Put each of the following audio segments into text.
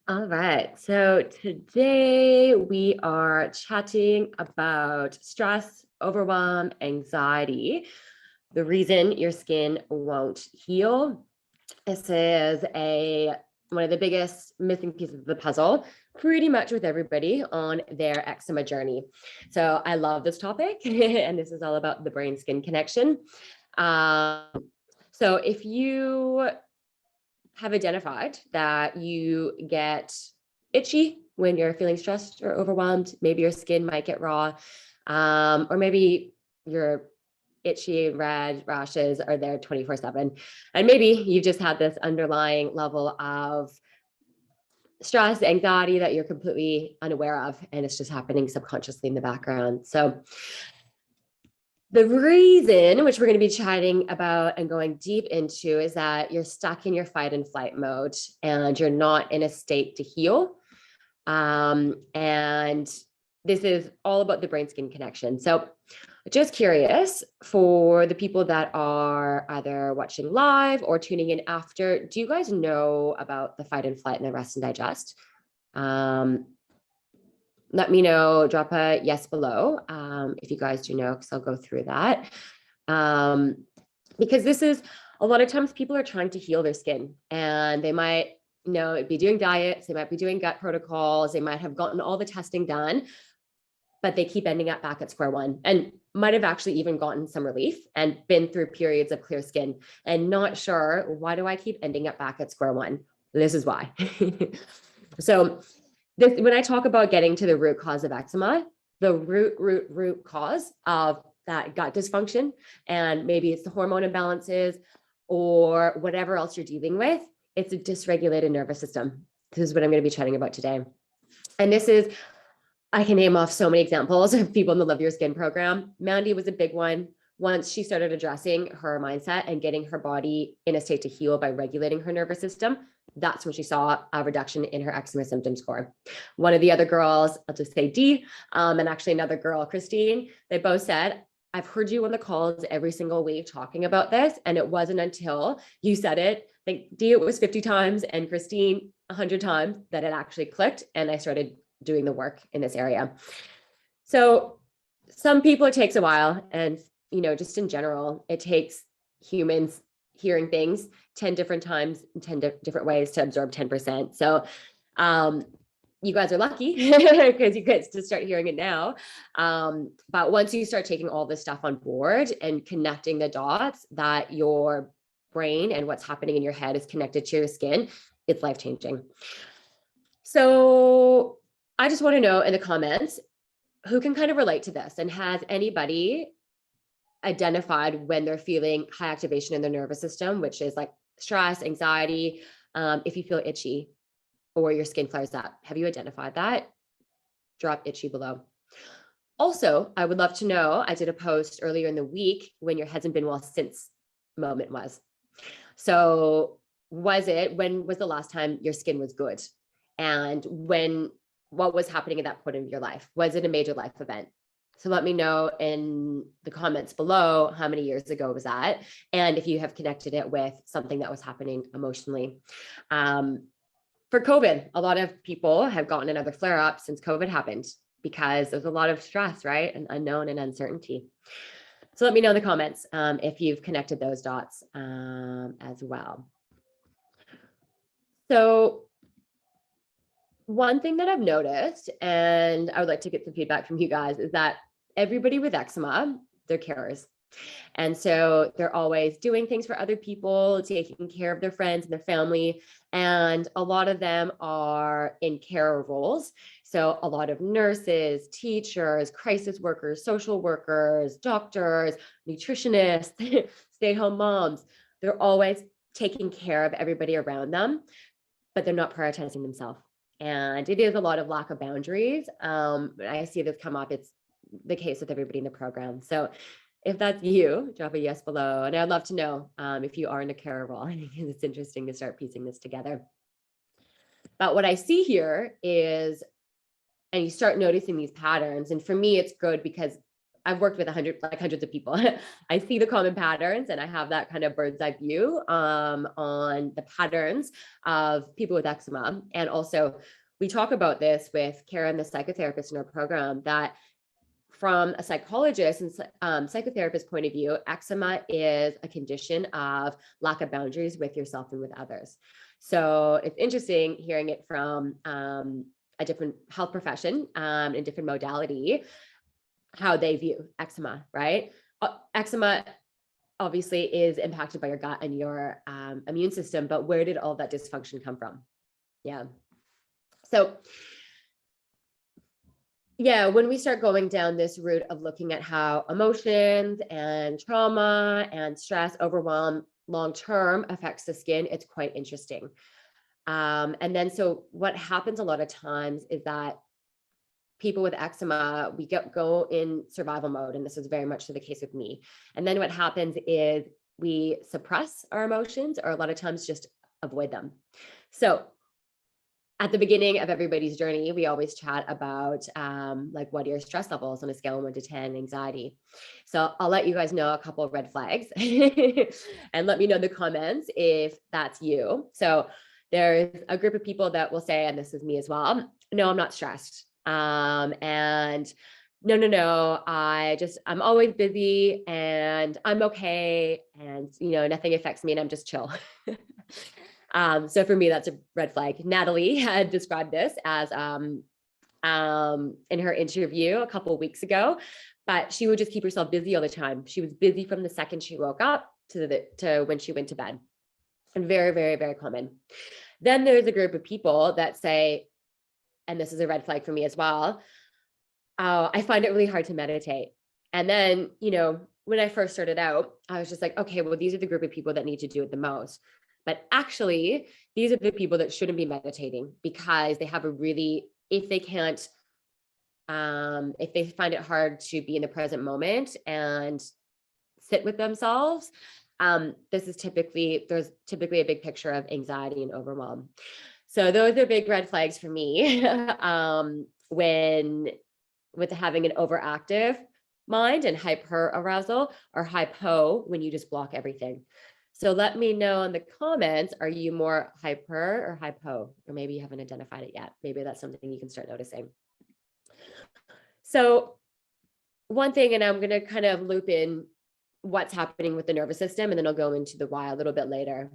All right. So today we are chatting about stress, overwhelm, anxiety, the reason your skin won't heal. This is one of the biggest missing pieces of the puzzle, pretty much with everybody on their eczema journey. So I love this topic, and this is all about the brain skin connection. So if you have identified that you get itchy when you're feeling stressed or overwhelmed, maybe your skin might get raw, or maybe your itchy red rashes are there 24/7. And maybe you've just had this underlying level of stress, anxiety that you're completely unaware of, and it's just happening subconsciously in the background. So the reason, which we're going to be chatting about and going deep into, is that you're stuck in your fight and flight mode and you're not in a state to heal. And this is all about the brain skin connection. So just curious, for the people that are either watching live or tuning in after, do you guys know about the fight and flight and the rest and digest? Let me know, drop a yes below if you guys do know, because I'll go through that. Because this is, a lot of times people are trying to heal their skin and they might be doing diets, they might be doing gut protocols, they might have gotten all the testing done, but they keep ending up back at square one and might have actually even gotten some relief and been through periods of clear skin and not sure, why do I keep ending up back at square one? This is why. So when I talk about getting to the root cause of eczema, the root cause of that gut dysfunction, and maybe it's the hormone imbalances or whatever else you're dealing with, it's a dysregulated nervous system. This is what I'm going to be chatting about today. And this is, I can name off so many examples of people in the Love Your Skin program. Mandy was a big one. Once she started addressing her mindset and getting her body in a state to heal by regulating her nervous system, that's when she saw a reduction in her eczema symptom score. One of the other girls, I'll just say D, and actually another girl, Christine, they both said, I've heard you on the calls every single week talking about this, and it wasn't until you said it, I think D, it was 50 times, and Christine, 100 times, that it actually clicked, and I started doing the work in this area. So some people, it takes a while, and just in general, it takes humans hearing things 10 different times, 10 different ways to absorb 10%. So you guys are lucky because you get to start hearing it now. But once you start taking all this stuff on board and connecting the dots that your brain and what's happening in your head is connected to your skin, it's life-changing. So I just want to know in the comments, who can kind of relate to this, and has anybody identified when they're feeling high activation in their nervous system, which is like stress, anxiety, if you feel itchy or your skin flares up? Have you identified that? Drop itchy below. Also, I would love to know, I did a post earlier in the week when your hasn't been well since moment was. So when was the last time your skin was good? And what was happening at that point in your life? Was it a major life event? So let me know in the comments below how many years ago was that, and if you have connected it with something that was happening emotionally. For COVID, a lot of people have gotten another flare up since COVID happened because there's a lot of stress, right? And unknown and uncertainty. So let me know in the comments if you've connected those dots as well. So one thing that I've noticed, and I would like to get some feedback from you guys, is that everybody with eczema, they're carers. And so they're always doing things for other people, taking care of their friends and their family. And a lot of them are in care roles. So a lot of nurses, teachers, crisis workers, social workers, doctors, nutritionists, stay-at-home moms, they're always taking care of everybody around them, but they're not prioritizing themselves. And it is a lot of lack of boundaries. I see this come up. It's the case with everybody in the program. So if that's you, drop a yes below. And I'd love to know if you are in a care role. I think it's interesting to start piecing this together. But what I see here is, and you start noticing these patterns. And for me, it's good because I've worked with hundreds of people. I see the common patterns, and I have that kind of bird's eye view on the patterns of people with eczema. And also, we talk about this with Karen, the psychotherapist in our program, that from a psychologist and psychotherapist point of view, eczema is a condition of lack of boundaries with yourself and with others. So it's interesting hearing it from a different health profession, a different modality, how they view eczema, right? Eczema obviously is impacted by your gut and your immune system, but where did all that dysfunction come from? Yeah. So yeah, when we start going down this route of looking at how emotions and trauma and stress, overwhelm long-term affects the skin, it's quite interesting. And then, so what happens a lot of times is that people with eczema, we go in survival mode, and this is very much so the case with me. And then what happens is we suppress our emotions, or a lot of times just avoid them. So at the beginning of everybody's journey, we always chat about like, what are your stress levels on a scale of 1 to 10, anxiety. So I'll let you guys know a couple of red flags and let me know in the comments if that's you. So there's a group of people that will say, and this is me as well, no, I'm not stressed. And no, I'm always busy and I'm okay. And, nothing affects me and I'm just chill. So for me, that's a red flag. Natalie had described this as in her interview a couple of weeks ago, but she would just keep herself busy all the time. She was busy from the second she woke up to when she went to bed. And very, very, very common. Then there's a group of people that say, and this is a red flag for me as well, I find it really hard to meditate. And then, when I first started out, I was just like, okay, well, these are the group of people that need to do it the most. But actually, these are the people that shouldn't be meditating, because they have if they find it hard to be in the present moment and sit with themselves, there's typically a big picture of anxiety and overwhelm. So those are big red flags for me with having an overactive mind and hyper arousal, or hypo when you just block everything. So let me know in the comments, are you more hyper or hypo? Or maybe you haven't identified it yet. Maybe that's something you can start noticing. So one thing, and I'm going to kind of loop in what's happening with the nervous system, and then I'll go into the why a little bit later.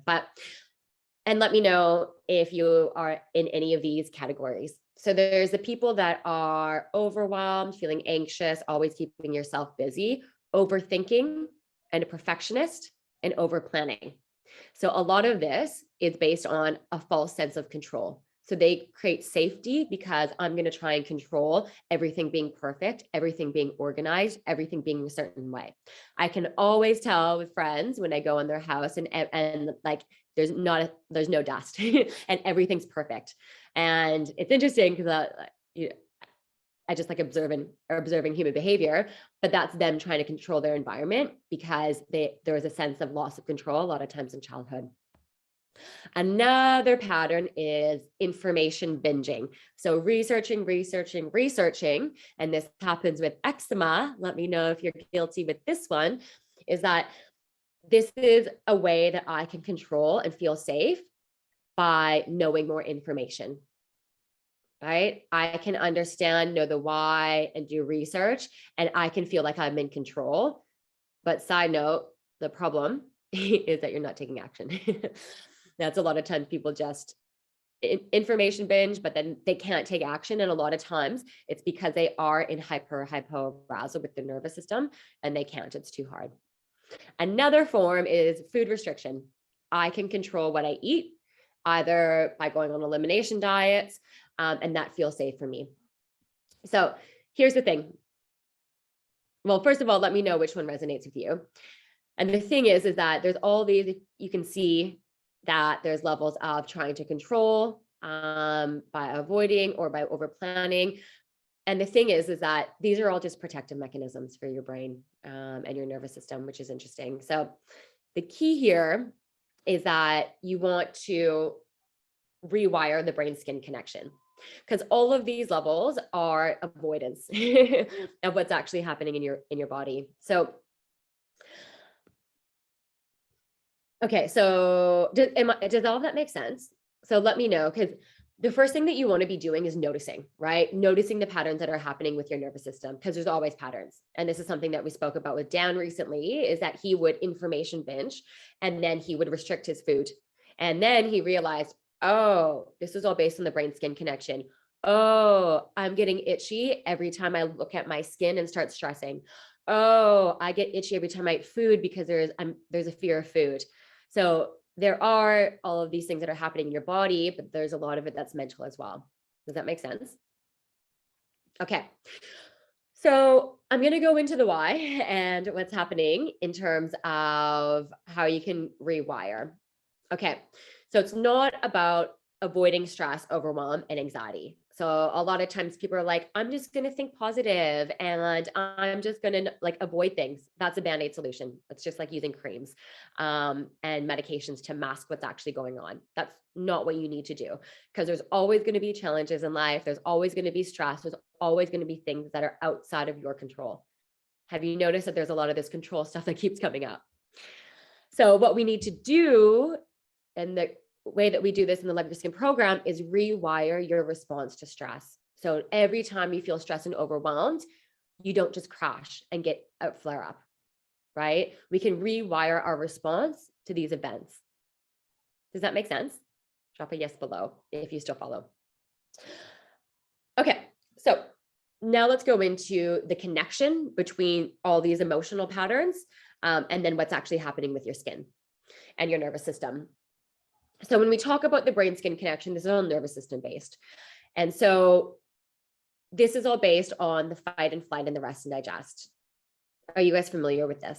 And let me know if you are in any of these categories. So there's the people that are overwhelmed, feeling anxious, always keeping yourself busy, overthinking, and a perfectionist, and over planning. So a lot of this is based on a false sense of control. So they create safety because I'm going to try and control everything being perfect, everything being organized, everything being a certain way. I can always tell with friends when I go in their house and like there's no dust and everything's perfect. And it's interesting because I just like observing human behavior, but that's them trying to control their environment because there was a sense of loss of control a lot of times in childhood. Another pattern is information binging. So researching, and this happens with eczema. Let me know if you're guilty with this one, is that this is a way that I can control and feel safe by knowing more information. Right? I can understand, know the why, and do research, and I can feel like I'm in control. But side note, the problem is that you're not taking action. That's a lot of times people just information binge, but then they can't take action. And a lot of times it's because they are in hypo arousal with the nervous system and they can't, it's too hard. Another form is food restriction. I can control what I eat, either by going on elimination diets, and that feels safe for me. So here's the thing. Well, first of all, let me know which one resonates with you. And the thing is that there's all these, you can see that there's levels of trying to control by avoiding or by over planning. And the thing is that these are all just protective mechanisms for your brain and your nervous system, which is interesting. So the key here is that you want to rewire the brain skin connection. Because all of these levels are avoidance of what's actually happening in your body. So, okay, so does all of that make sense? So let me know, because the first thing that you want to be doing is noticing, right? Noticing the patterns that are happening with your nervous system, because there's always patterns. And this is something that we spoke about with Dan recently, is that he would information binge and then he would restrict his food. And then he realized, oh, this is all based on the brain skin connection. Oh, I'm getting itchy every time I look at my skin and start stressing. Oh, I get itchy every time I eat food because there's a fear of food. So there are all of these things that are happening in your body, but there's a lot of it that's mental as well. Does that make sense? Okay. So I'm going to go into the why and what's happening in terms of how you can rewire. Okay. So it's not about avoiding stress, overwhelm, and anxiety. So a lot of times people are like, I'm just going to think positive and I'm just going to like avoid things. That's a Band-Aid solution. It's just like using creams and medications to mask what's actually going on. That's not what you need to do, because there's always going to be challenges in life. There's always going to be stress. There's always going to be things that are outside of your control. Have you noticed that there's a lot of this control stuff that keeps coming up? So what we need to do, and the way that we do this in the Love Your Skin program, is rewire your response to stress. So every time you feel stressed and overwhelmed, you don't just crash and get a flare up, right? We can rewire our response to these events. Does that make sense? Drop a yes below if you still follow. Okay, so now let's go into the connection between all these emotional patterns and then what's actually happening with your skin and your nervous system. So when we talk about the brain skin connection, this is all nervous system based. And so this is all based on the fight and flight and the rest and digest. Are you guys familiar with this?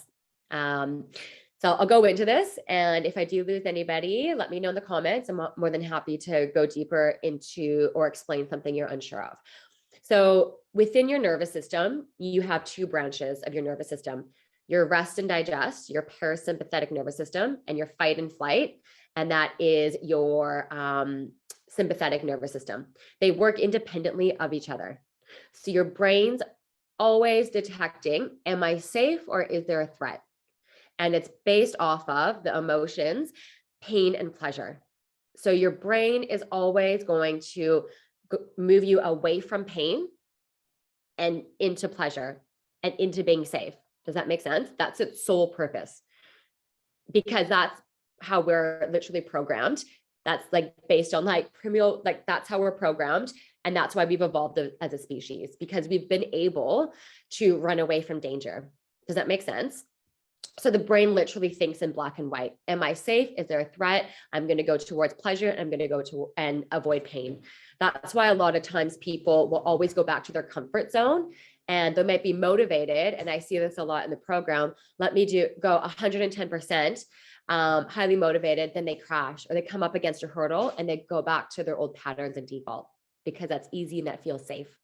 So I'll go into this. And if I do lose anybody, let me know in the comments. I'm more than happy to go deeper into or explain something you're unsure of. So within your nervous system, you have two branches of your nervous system: your rest and digest, your parasympathetic nervous system, and your fight and flight. And that is your sympathetic nervous system. They work independently of each other. So your brain's always detecting, am I safe or is there a threat? And it's based off of the emotions, pain and pleasure. So your brain is always going to move you away from pain and into pleasure and into being safe. Does that make sense? That's its sole purpose, because that's how we're literally programmed. That's like based on like primal, like that's how we're programmed. And that's why we've evolved as a species, because we've been able to run away from danger. Does that make sense? So the brain literally thinks in black and white. Am I safe? Is there a threat? I'm going to go towards pleasure. I'm going to go to and avoid pain. That's why a lot of times people will always go back to their comfort zone, and they might be motivated. And I see this a lot in the program. Let me go 110%, highly motivated. Then they crash or they come up against a hurdle and they go back to their old patterns and default, because that's easy and that feels safe.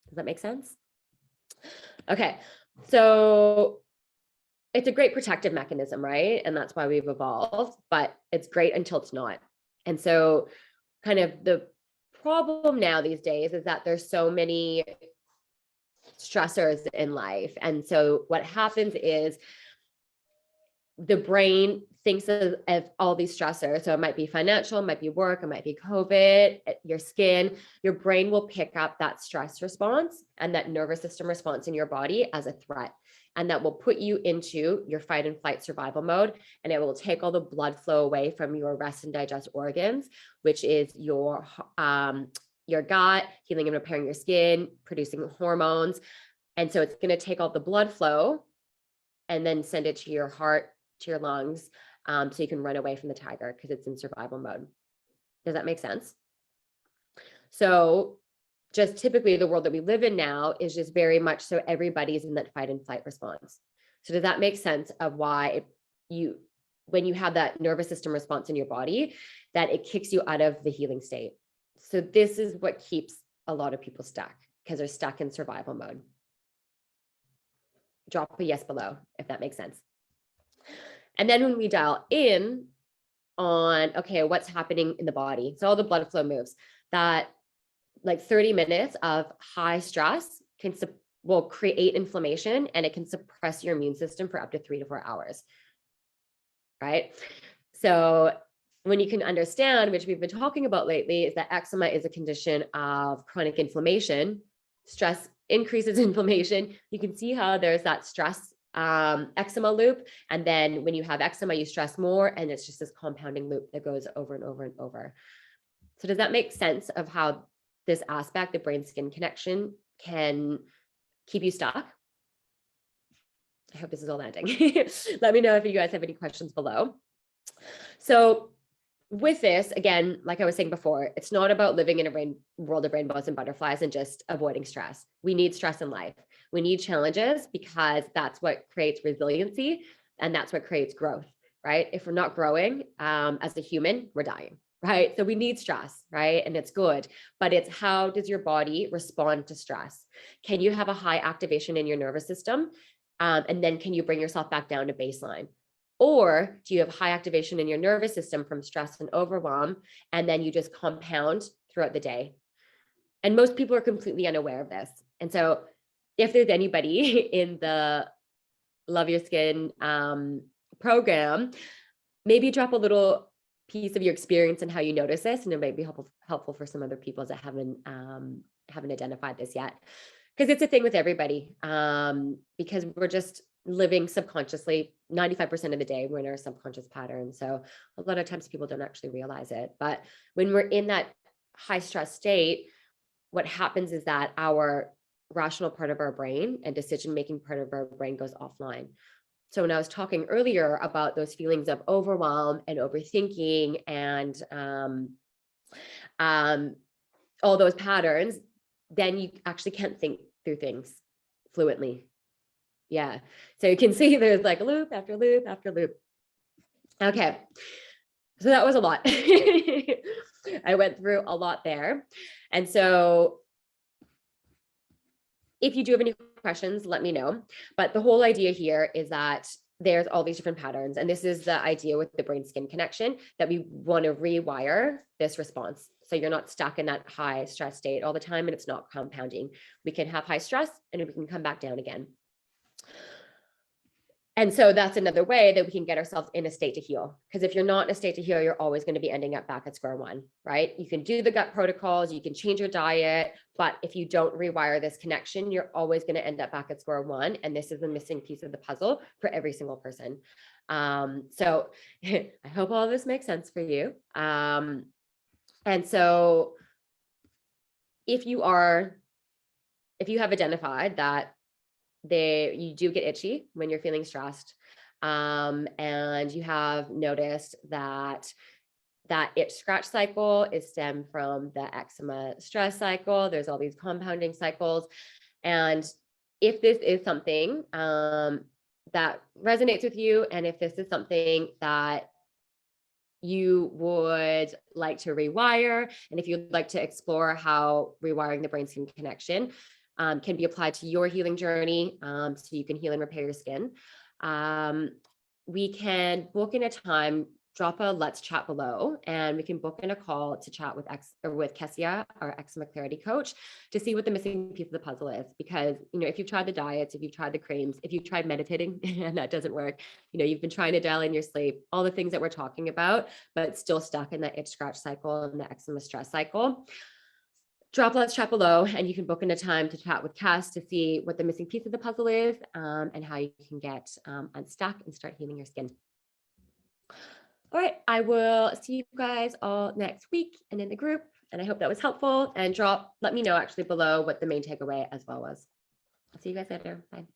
Does that make sense? Okay. So it's a great protective mechanism, right? And that's why we've evolved, but it's great until it's not. And so kind of the problem now these days is that there's so many stressors in life. And so what happens is the brain thinks of all these stressors. So it might be financial, it might be work, it might be COVID, your skin. Your brain will pick up that stress response and that nervous system response in your body as a threat. And that will put you into your fight and flight survival mode. And it will take all the blood flow away from your rest and digest organs, which is your gut, healing and repairing your skin, producing hormones. And so it's going to take all the blood flow and then send it to your heart, to your lungs, so you can run away from the tiger because it's in survival mode. Does that make sense? So just typically the world that we live in now is just very much so everybody's in that fight and flight response. So does that make sense of why when you have that nervous system response in your body, that it kicks you out of the healing state? So this is what keeps a lot of people stuck, because they're stuck in survival mode. Drop a yes below if that makes sense. And then when we dial in on, okay, what's happening in the body. So all the blood flow moves. That like 30 minutes of high stress will create inflammation, and it can suppress your immune system for up to 3 to 4 hours, right? So when you can understand, which we've been talking about lately, is that eczema is a condition of chronic inflammation. Stress increases inflammation. You can see how there's that stress eczema loop. And then when you have eczema, you stress more, and it's just this compounding loop that goes over and over and over. So does that make sense of how this aspect, the brain-skin connection, can keep you stuck? I hope this is all landing. Let me know if you guys have any questions below. So with this, again, like I was saying before, it's not about living in a world of rainbows and butterflies and just avoiding stress. We need stress in life. We need challenges, because that's what creates resiliency, and that's what creates growth, right? If we're not growing as a human, we're dying, right? So we need stress, right? And it's good, but it's how does your body respond to stress? Can you have a high activation in your nervous system? And then can you bring yourself back down to baseline? Or do you have high activation in your nervous system from stress and overwhelm, and then you just compound throughout the day? And most people are completely unaware of this. And so if there's anybody in the Love Your Skin program, maybe drop a little piece of your experience and how you notice this, and it might be helpful for some other people that haven't identified this yet. Because it's a thing with everybody, because we're just living subconsciously 95% of the day. We're in our subconscious pattern. So a lot of times people don't actually realize it. But when we're in that high stress state, what happens is that our rational part of our brain and decision-making part of our brain goes offline. So when I was talking earlier about those feelings of overwhelm and overthinking and all those patterns, then you actually can't think through things fluently. Yeah. So you can see there's like loop after loop after loop. Okay. So that was a lot. I went through a lot there. And so if you do have any questions, let me know. But the whole idea here is that there's all these different patterns. And this is the idea with the brain-skin connection, that we want to rewire this response. So you're not stuck in that high stress state all the time, and it's not compounding. We can have high stress and we can come back down again. And so that's another way that we can get ourselves in a state to heal. Because if you're not in a state to heal, you're always going to be ending up back at square one, right? You can do the gut protocols, you can change your diet, but if you don't rewire this connection, you're always going to end up back at square one. And this is the missing piece of the puzzle for every single person. So I hope all this makes sense for you. And so if you have identified that you do get itchy when you're feeling stressed, and you have noticed that itch scratch cycle is stemmed from the eczema stress cycle, there's all these compounding cycles. And if this is something that resonates with you, and if this is something that you would like to rewire, and if you'd like to explore how rewiring the brain-skin connection can be applied to your healing journey, so you can heal and repair your skin, we can book in a time, drop a let's chat below, and we can book in a call to chat with Kessia, our eczema clarity coach, to see what the missing piece of the puzzle is. Because, if you've tried the diets, if you've tried the creams, if you've tried meditating and that doesn't work, you've been trying to dial in your sleep, all the things that we're talking about, but still stuck in that itch scratch cycle and the eczema stress cycle, drop let's chat below, and you can book in a time to chat with Cass to see what the missing piece of the puzzle is, and how you can get unstuck and start healing your skin. All right, I will see you guys all next week and in the group, and I hope that was helpful. And let me know actually below what the main takeaway as well was. I'll see you guys later. Bye.